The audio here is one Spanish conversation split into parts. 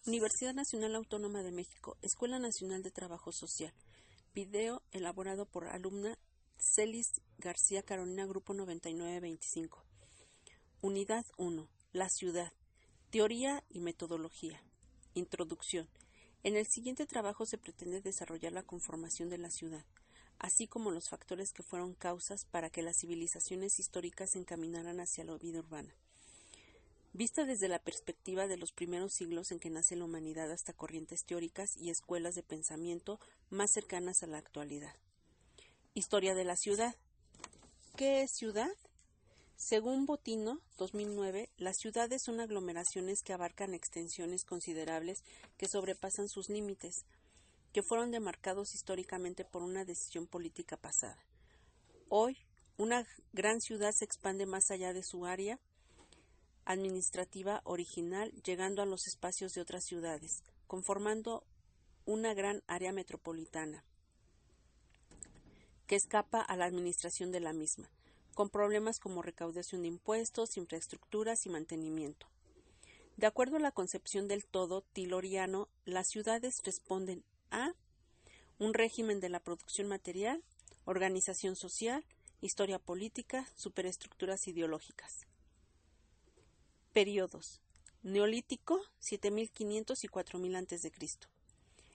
Universidad Nacional Autónoma de México, Escuela Nacional de Trabajo Social. Video elaborado por alumna Celis García Carolina, Grupo 9925. Unidad 1. La ciudad. Teoría y metodología. Introducción. En el siguiente trabajo se pretende desarrollar la conformación de la ciudad, así como los factores que fueron causas para que las civilizaciones históricas se encaminaran hacia la vida urbana. Vista desde la perspectiva de los primeros siglos en que nace la humanidad hasta corrientes teóricas y escuelas de pensamiento más cercanas a la actualidad. Historia de la ciudad. ¿Qué es ciudad? Según Botino, 2009, las ciudades son aglomeraciones que abarcan extensiones considerables que sobrepasan sus límites, que fueron demarcados históricamente por una decisión política pasada. Hoy, una gran ciudad se expande más allá de su área administrativa original, llegando a los espacios de otras ciudades, conformando una gran área metropolitana que escapa a la administración de la misma, con problemas como recaudación de impuestos, infraestructuras y mantenimiento. De acuerdo a la concepción del todo tiloriano, las ciudades responden a un régimen de la producción material, organización social, historia política, superestructuras ideológicas. Periodos. Neolítico, 7500 y 4000 a.C.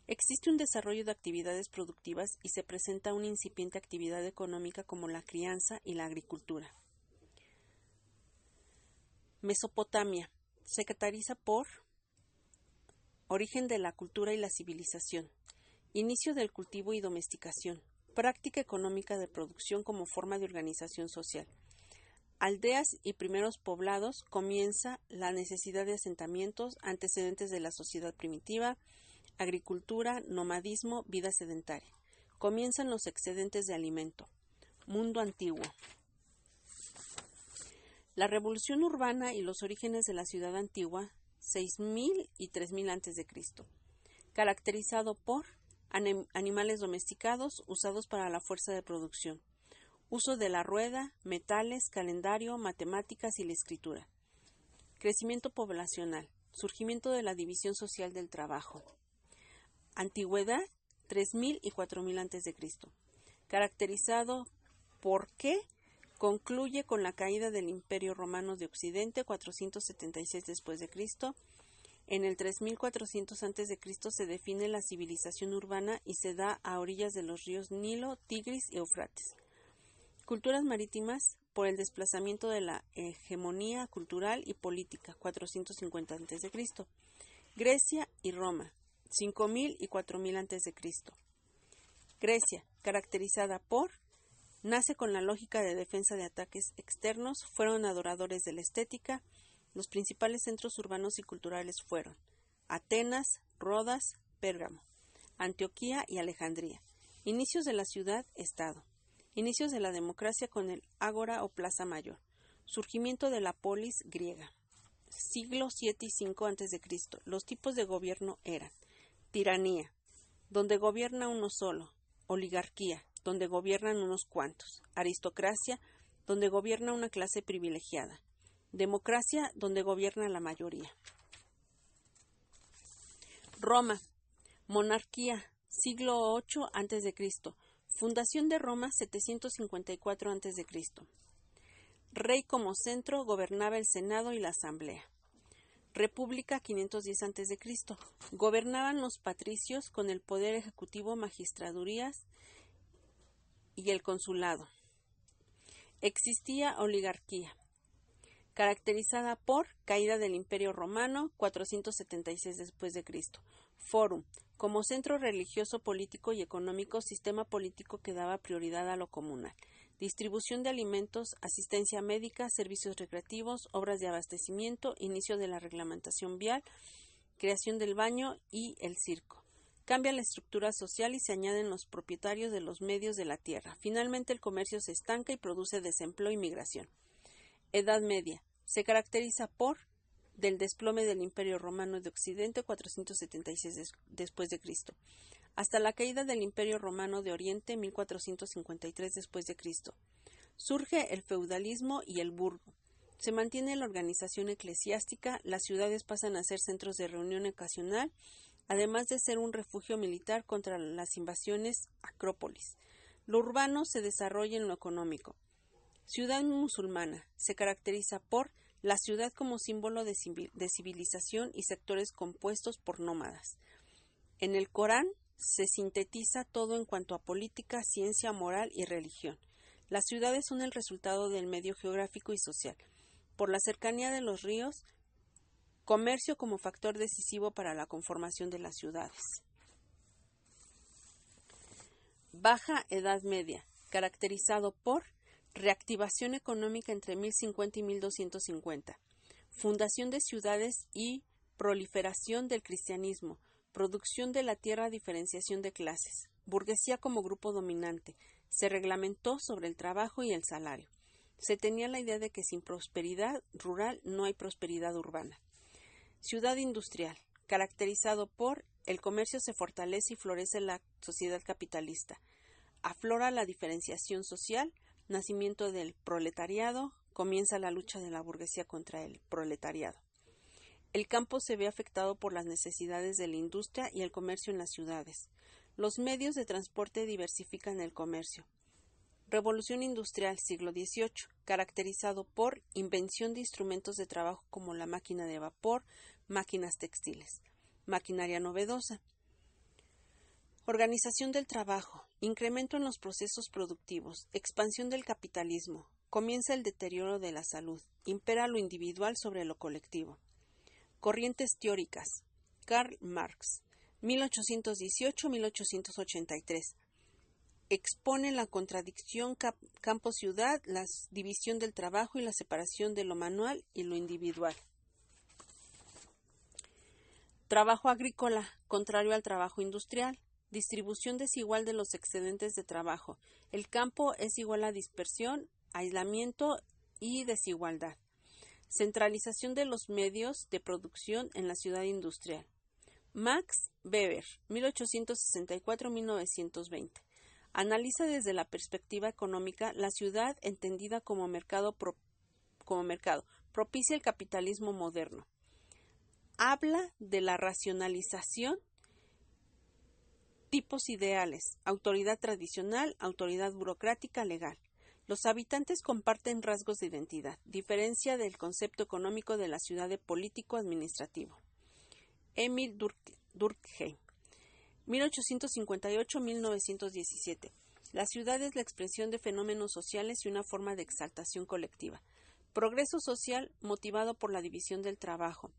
Existe un desarrollo de actividades productivas y se presenta una incipiente actividad económica como la crianza y la agricultura. Mesopotamia. Se caracteriza por origen de la cultura y la civilización, inicio del cultivo y domesticación, práctica económica de producción como forma de organización social. Aldeas y primeros poblados, comienza la necesidad de asentamientos, antecedentes de la sociedad primitiva, agricultura, nomadismo, vida sedentaria. Comienzan los excedentes de alimento. Mundo antiguo. La revolución urbana y los orígenes de la ciudad antigua, 6000 y 3000 a.C., caracterizado por animales domesticados usados para la fuerza de producción. Uso de la rueda, metales, calendario, matemáticas y la escritura. Crecimiento poblacional. Surgimiento de la división social del trabajo. Antigüedad, 3000 y 4000 a.C. Caracterizado por que concluye con la caída del Imperio Romano de Occidente, 476 después de Cristo. En el 3400 a.C. se define la civilización urbana y se da a orillas de los ríos Nilo, Tigris y Eufrates. Culturas marítimas por el desplazamiento de la hegemonía cultural y política, 450 a.C. Grecia y Roma, 5000 y 4000 a.C. Grecia, caracterizada por, nace con la lógica de defensa de ataques externos, fueron adoradores de la estética. Los principales centros urbanos y culturales fueron Atenas, Rodas, Pérgamo, Antioquía y Alejandría. Inicios de la ciudad-estado. Inicios de la democracia con el ágora o plaza mayor. Surgimiento de la polis griega. Siglo 7 y 5 a.C. Los tipos de gobierno eran tiranía, donde gobierna uno solo; oligarquía, donde gobiernan unos cuantos; aristocracia, donde gobierna una clase privilegiada; democracia, donde gobierna la mayoría. Roma, monarquía, siglo 8 a.C. Fundación de Roma, 754 a.C. Rey como centro, gobernaba el Senado y la Asamblea. República, 510 a.C. Gobernaban los patricios con el poder ejecutivo, magistradurías y el consulado. Existía oligarquía, caracterizada por caída del Imperio Romano, 476 después de Cristo. Fórum, como centro religioso, político y económico, sistema político que daba prioridad a lo comunal. Distribución de alimentos, asistencia médica, servicios recreativos, obras de abastecimiento, inicio de la reglamentación vial, creación del baño y el circo. Cambia la estructura social y se añaden los propietarios de los medios de la tierra. Finalmente el comercio se estanca y produce desempleo y migración. Edad Media. Se caracteriza por del desplome del Imperio Romano de Occidente, 476 después de Cristo, hasta la caída del Imperio Romano de Oriente, 1453 después de Cristo. Surge el feudalismo y el burgo. Se mantiene la organización eclesiástica, las ciudades pasan a ser centros de reunión ocasional, además de ser un refugio militar contra las invasiones acrópolis. Lo urbano se desarrolla en lo económico. Ciudad musulmana. Se caracteriza por la ciudad como símbolo de civilización y sectores compuestos por nómadas. En el Corán se sintetiza todo en cuanto a política, ciencia, moral y religión. Las ciudades son el resultado del medio geográfico y social. Por la cercanía de los ríos, comercio como factor decisivo para la conformación de las ciudades. Baja Edad Media, caracterizado por reactivación económica entre 1050 y 1250, fundación de ciudades y proliferación del cristianismo, producción de la tierra, diferenciación de clases, burguesía como grupo dominante, se reglamentó sobre el trabajo y el salario. Se tenía la idea de que sin prosperidad rural no hay prosperidad urbana. Ciudad industrial, caracterizado por el comercio se fortalece y florece la sociedad capitalista. Aflora la diferenciación social, nacimiento del proletariado, comienza la lucha de la burguesía contra el proletariado. El campo se ve afectado por las necesidades de la industria y el comercio en las ciudades. Los medios de transporte diversifican el comercio. Revolución industrial, siglo XVIII, caracterizado por invención de instrumentos de trabajo como la máquina de vapor, máquinas textiles, maquinaria novedosa. Organización del trabajo, incremento en los procesos productivos, expansión del capitalismo, comienza el deterioro de la salud, impera lo individual sobre lo colectivo. Corrientes teóricas, Karl Marx, 1818-1883. Expone la contradicción campo-ciudad, la división del trabajo y la separación de lo manual y lo individual. Trabajo agrícola, contrario al trabajo industrial. Distribución desigual de los excedentes de trabajo. El campo es igual a dispersión, aislamiento y desigualdad. Centralización de los medios de producción en la ciudad industrial. Max Weber, 1864-1920. Analiza desde la perspectiva económica la ciudad entendida como mercado. Propicia el capitalismo moderno. Habla de la racionalización, tipos ideales, autoridad tradicional, autoridad burocrática, legal. Los habitantes comparten rasgos de identidad, diferencia del concepto económico de la ciudad de político-administrativo. Emil Durkheim, 1858-1917. La ciudad es la expresión de fenómenos sociales y una forma de exaltación colectiva. Progreso social motivado por la división del trabajo.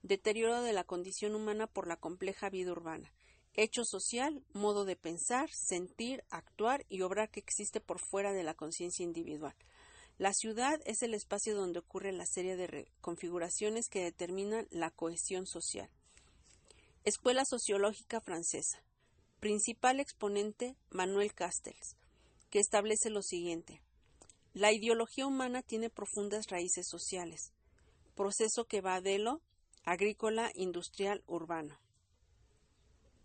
Deterioro de la condición humana por la compleja vida urbana. Hecho social, modo de pensar, sentir, actuar y obrar que existe por fuera de la conciencia individual. La ciudad es el espacio donde ocurre la serie de configuraciones que determinan la cohesión social. Escuela Sociológica Francesa. Principal exponente Manuel Castells, que establece lo siguiente. La ideología humana tiene profundas raíces sociales, proceso que va de lo agrícola, industrial, urbano.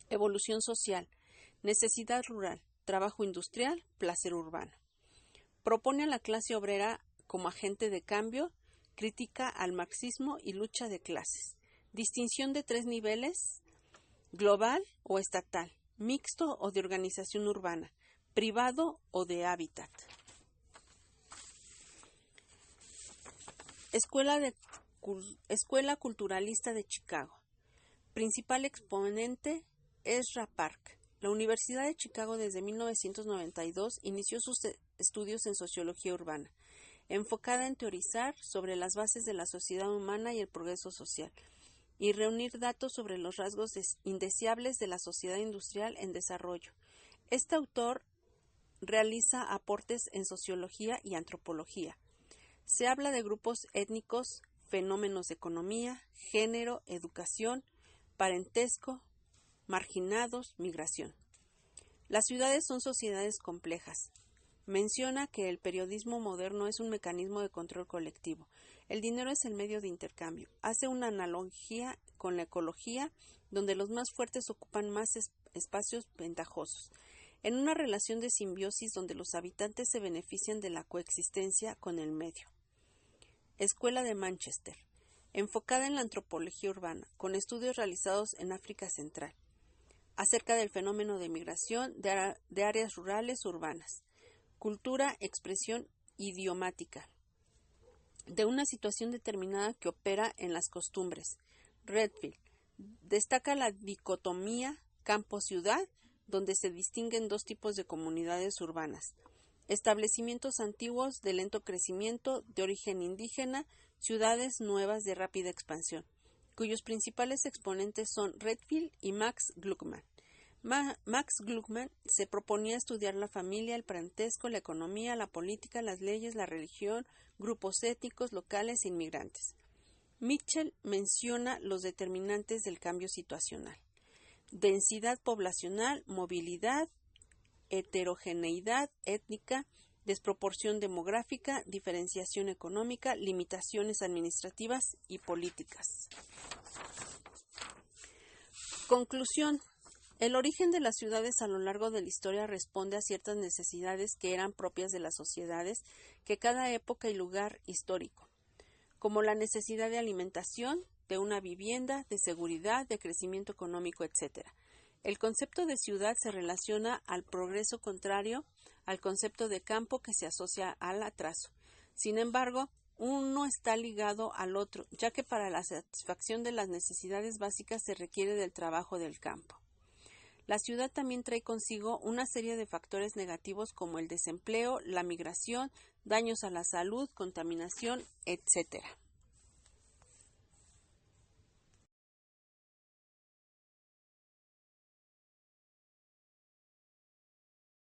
Evolución social, necesidad rural, trabajo industrial, placer urbano. Propone a la clase obrera como agente de cambio, crítica al marxismo y lucha de clases. Distinción de tres niveles, global o estatal, mixto o de organización urbana, privado o de hábitat. Escuela Culturalista de Chicago. Principal exponente Ezra Park. La Universidad de Chicago desde 1992 inició sus estudios en sociología urbana, enfocada en teorizar sobre las bases de la sociedad humana y el progreso social, y reunir datos sobre los rasgos indeseables de la sociedad industrial en desarrollo. Este autor realiza aportes en sociología y antropología. Se habla de grupos étnicos, fenómenos de economía, género, educación, parentesco, marginados, migración. Las ciudades son sociedades complejas. Menciona que el periodismo moderno es un mecanismo de control colectivo. El dinero es el medio de intercambio. Hace una analogía con la ecología, donde los más fuertes ocupan más espacios ventajosos, en una relación de simbiosis donde los habitantes se benefician de la coexistencia con el medio. Escuela de Manchester, enfocada en la antropología urbana, con estudios realizados en África Central, acerca del fenómeno de migración de áreas rurales urbanas, cultura, expresión idiomática, de una situación determinada que opera en las costumbres. Redfield destaca la dicotomía campo-ciudad, donde se distinguen dos tipos de comunidades urbanas: establecimientos antiguos de lento crecimiento, de origen indígena, ciudades nuevas de rápida expansión, cuyos principales exponentes son Redfield y Max Gluckman. Max Gluckman se proponía estudiar la familia, el parentesco, la economía, la política, las leyes, la religión, grupos étnicos, locales e inmigrantes. Mitchell menciona los determinantes del cambio situacional: densidad poblacional, movilidad, heterogeneidad étnica, desproporción demográfica, diferenciación económica, limitaciones administrativas y políticas. Conclusión. El origen de las ciudades a lo largo de la historia responde a ciertas necesidades que eran propias de las sociedades de cada época y lugar histórico, como la necesidad de alimentación, de una vivienda, de seguridad, de crecimiento económico, etc. El concepto de ciudad se relaciona al progreso contrario al concepto de campo, que se asocia al atraso. Sin embargo, uno está ligado al otro, ya que para la satisfacción de las necesidades básicas se requiere del trabajo del campo. La ciudad también trae consigo una serie de factores negativos como el desempleo, la migración, daños a la salud, contaminación, etc.